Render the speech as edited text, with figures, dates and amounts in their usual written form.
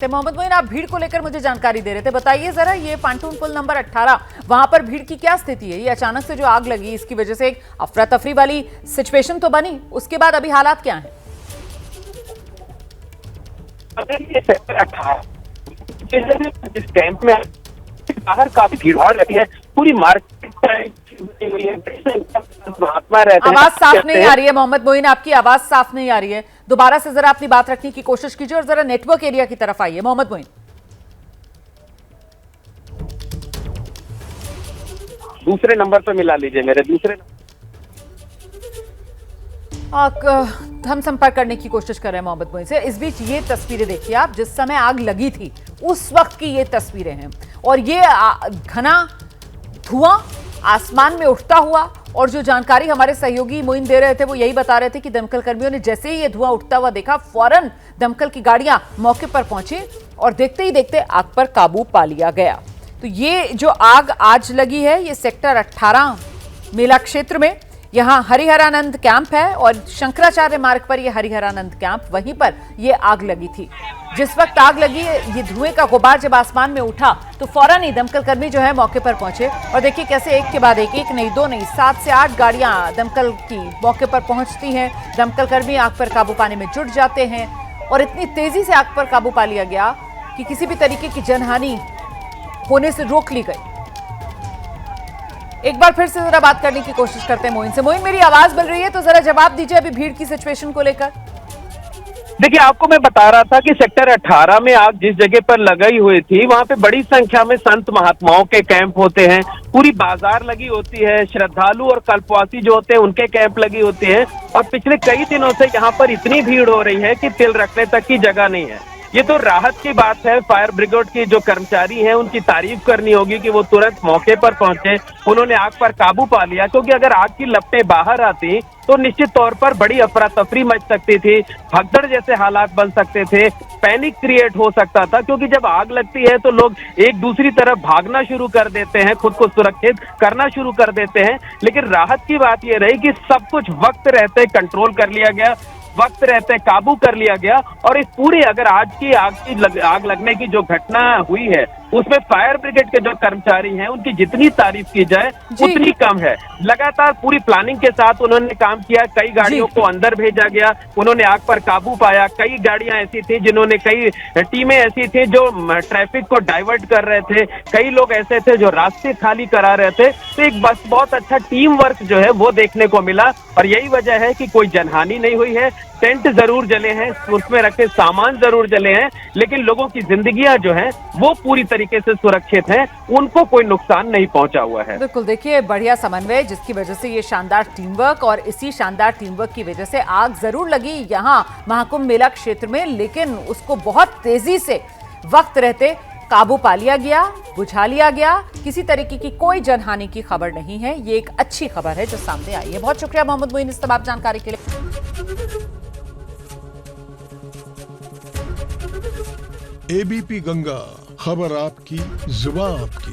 मोहम्मद मोइन, आप भीड़ को लेकर मुझे जानकारी दे रहे थे, बताइए जरा ये पांटून पुल नंबर 18 वहां पर भीड़ की क्या स्थिति है? ये अचानक से जो आग लगी इसकी वजह से एक अफरा तफरी वाली सिचुएशन तो बनी, उसके बाद अभी हालात क्या हैं? इस कैंप में बाहर काफी भीड़ रहती है, पूरी मार्केट महात्मा रहते हैं। आवाज साफ नहीं आ रही है मोहम्मद मोइन, आपकी आवाज साफ नहीं आ रही है, दोबारा से जरा अपनी बात रखने की कोशिश कीजिए और जरा नेटवर्क एरिया की तरफ आइए मोहम्मद मोइन। दूसरे नंबर पे मिला लीजिए मेरे दूसरे। हम संपर्क करने की कोशिश कर रहे हैं मोहम्मद मोइन से। इस बीच ये तस्वीरें देखिए आप, जिस समय आग लगी थी उस वक्त की ये तस्वीरें हैं और ये घना धुआं आसमान में उठता हुआ, और जो जानकारी हमारे सहयोगी मोइन दे रहे थे वो यही बता रहे थे कि दमकल कर्मियों ने जैसे ही ये धुआं उठता हुआ देखा, फौरन दमकल की गाड़ियां मौके पर पहुंची और देखते ही देखते आग पर काबू पा लिया गया। तो ये जो आग आज लगी है ये सेक्टर 18 मेला क्षेत्र में, यहाँ हरिहरानंद कैंप है और शंकराचार्य मार्ग पर ये हरिहरानंद कैंप, वहीं पर ये आग लगी थी। जिस वक्त आग लगी, ये धुएं का गुबार जब आसमान में उठा तो फौरन ही दमकल कर्मी जो है मौके पर पहुंचे और देखिए कैसे एक के बाद एक नहीं दो नहीं 7 से 8 गाड़ियां दमकल की मौके पर पहुंचती हैं। दमकल कर्मी आग पर काबू पाने में जुट जाते हैं और इतनी तेजी से आग पर काबू पा लिया गया कि किसी भी तरीके की जनहानि होने से रोक ली गई। एक बार फिर से जरा बात करने की कोशिश करते हैं मोइन से। मोइन, मेरी आवाज मिल रही है तो जरा जवाब दीजिए अभी भीड़ की सिचुएशन को लेकर। देखिए, आपको मैं बता रहा था कि सेक्टर 18 में आग जिस जगह पर लगाई हुई थी वहां पे बड़ी संख्या में संत महात्माओं के कैंप होते हैं, पूरी बाजार लगी होती है, श्रद्धालु और कल्पवासी जो होते हैं उनके कैंप लगी होती है और पिछले कई दिनों से यहाँ पर इतनी भीड़ हो रही है कि तिल रखने तक की जगह नहीं है। ये तो राहत की बात है। फायर ब्रिगेड के जो कर्मचारी हैं उनकी तारीफ करनी होगी कि वो तुरंत मौके पर पहुंचे, उन्होंने आग पर काबू पा लिया, क्योंकि अगर आग की लपटें बाहर आती तो निश्चित तौर पर बड़ी अफरा तफरी मच सकती थी, भगदड़ जैसे हालात बन सकते थे, पैनिक क्रिएट हो सकता था, क्योंकि जब आग लगती है तो लोग एक दूसरी तरफ भागना शुरू कर देते हैं, खुद को सुरक्षित करना शुरू कर देते हैं। लेकिन राहत की बात यह रही कि सब कुछ वक्त रहते कंट्रोल कर लिया गया, वक्त रहते काबू कर लिया गया। और इस पूरी अगर आज की आग लगने की जो घटना हुई है उसमें फायर ब्रिगेड के जो कर्मचारी हैं उनकी जितनी तारीफ की जाए उतनी कम है। लगातार पूरी प्लानिंग के साथ उन्होंने काम किया, कई गाड़ियों को अंदर भेजा गया, उन्होंने आग पर काबू पाया। कई गाड़ियां ऐसी थी जिन्होंने, कई टीमें ऐसी थी जो ट्रैफिक को डाइवर्ट कर रहे थे, कई लोग ऐसे थे जो रास्ते खाली करा रहे थे। तो एक बस बहुत अच्छा टीम वर्क जो है वो देखने को मिला और यही वजह है कि कोई जनहानि नहीं हुई है। टेंट जरूर जले हैं, उसमें रखे सामान जरूर जले हैं, लेकिन लोगों की जिंदगियां जो हैं वो पूरी तरीके से सुरक्षित हैं, उनको कोई नुकसान नहीं पहुंचा हुआ है। बिल्कुल, देखिए बढ़िया समन्वय जिसकी वजह से ये शानदार टीम वर्क, और इसी शानदार टीम वर्क की वजह से आग जरूर लगी यहाँ महाकुंभ मेला क्षेत्र में, लेकिन उसको बहुत तेजी से वक्त रहते काबू पा लिया गया, बुझा लिया गया। किसी तरीके की कोई जनहानि की खबर नहीं है। ये एक अच्छी खबर है जो सामने आई है। बहुत शुक्रिया मोहम्मद मोइन इस तमाम जानकारी के लिए। एबीपी गंगा, खबर आपकी, जुबान आपकी।